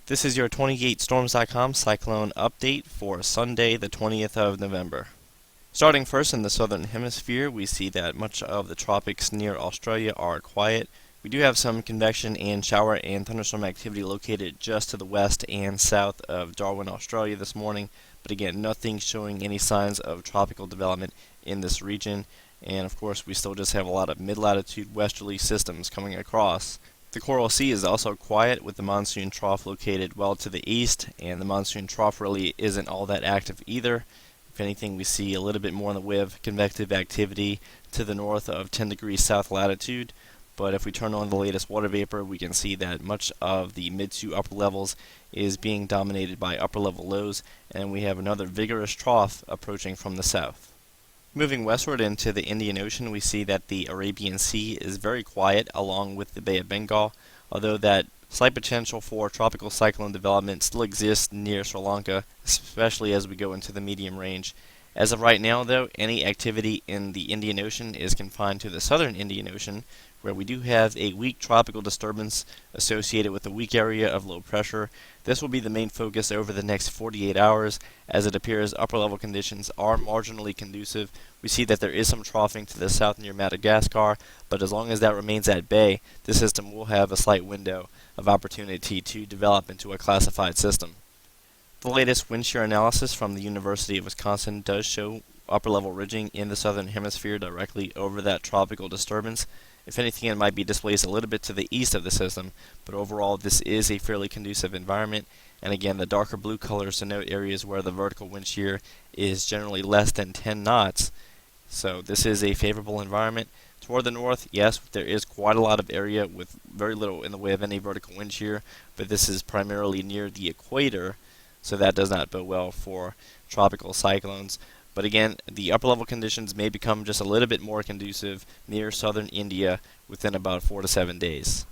This is your 28storms.com cyclone update for Sunday, the 20th of November. Starting first in the southern hemisphere, we see that much of the tropics near Australia are quiet. We do have some convection and shower and thunderstorm activity located just to the west and south of Darwin, Australia this morning, but again, nothing showing any signs of tropical development in this region. And of course, we still just have a lot of mid-latitude westerly systems coming across. The Coral Sea is also quiet, with the monsoon trough located well to the east, and the monsoon trough really isn't all that active either. If anything, we see a little bit more in the way of convective activity to the north of 10 degrees south latitude, but if we turn on the latest water vapor, we can see that much of the mid to upper levels is being dominated by upper level lows, and we have another vigorous trough approaching from the south. Moving westward into the Indian Ocean, we see that the Arabian Sea is very quiet along with the Bay of Bengal, although that slight potential for tropical cyclone development still exists near Sri Lanka, especially as we go into the medium range. As of right now, though, any activity in the Indian Ocean is confined to the southern Indian Ocean, where we do have a weak tropical disturbance associated with a weak area of low pressure. This will be the main focus over the next 48 hours, as it appears upper level conditions are marginally conducive. We see that there is some troughing to the south near Madagascar, but as long as that remains at bay, the system will have a slight window of opportunity to develop into a classified system. The latest wind shear analysis from the University of Wisconsin does show upper level ridging in the southern hemisphere directly over that tropical disturbance. If anything, it might be displaced a little bit to the east of the system, but overall this is a fairly conducive environment. And again, the darker blue colors denote areas where the vertical wind shear is generally less than 10 knots. So this is a favorable environment. Toward the north, yes, there is quite a lot of area with very little in the way of any vertical wind shear, but this is primarily near the equator, so that does not bode well for tropical cyclones. But again, the upper level conditions may become just a little bit more conducive near southern India within about 4 to 7 days.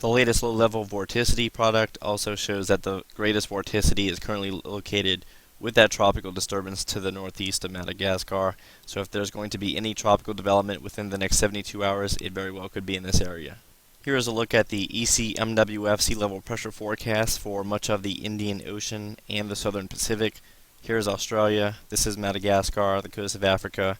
The latest low-level vorticity product also shows that the greatest vorticity is currently located with that tropical disturbance to the northeast of Madagascar. So if there's going to be any tropical development within the next 72 hours, it very well could be in this area. Here is a look at the ECMWF sea level pressure forecast for much of the Indian Ocean and the southern Pacific. Here's Australia, this is Madagascar, the coast of Africa,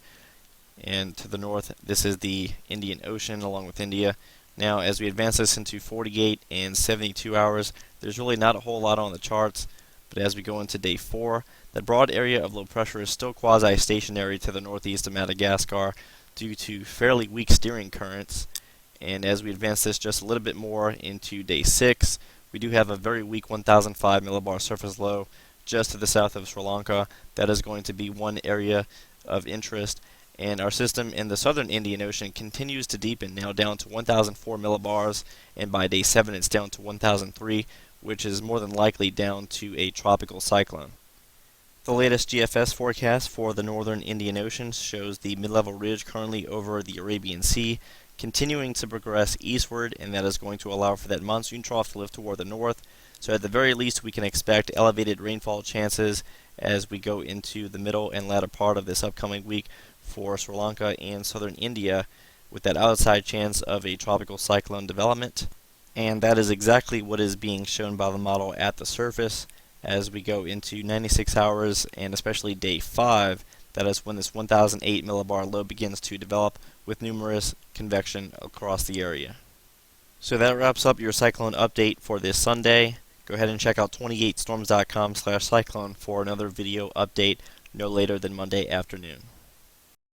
and to the north, this is the Indian Ocean along with India. Now, as we advance this into 48 and 72 hours, there's really not a whole lot on the charts, but as we go into day 4, the broad area of low pressure is still quasi-stationary to the northeast of Madagascar due to fairly weak steering currents. And as we advance this just a little bit more into day 6, we do have a very weak 1005 millibar surface low just to the south of Sri Lanka. That is going to be one area of interest. And our system in the southern Indian Ocean continues to deepen, now down to 1004 millibars, and by day 7 it's down to 1003, which is more than likely down to a tropical cyclone. The latest GFS forecast for the northern Indian Ocean shows the mid-level ridge currently over the Arabian Sea continuing to progress eastward, and that is going to allow for that monsoon trough to lift toward the north. So at the very least, we can expect elevated rainfall chances as we go into the middle and latter part of this upcoming week for Sri Lanka and southern India, with that outside chance of a tropical cyclone development. And that is exactly what is being shown by the model at the surface as we go into 96 hours and especially day 5. That is when this 1008 millibar low begins to develop with numerous convection across the area. So that wraps up your cyclone update for this Sunday. Go ahead and check out 28storms.com/cyclone for another video update no later than Monday afternoon.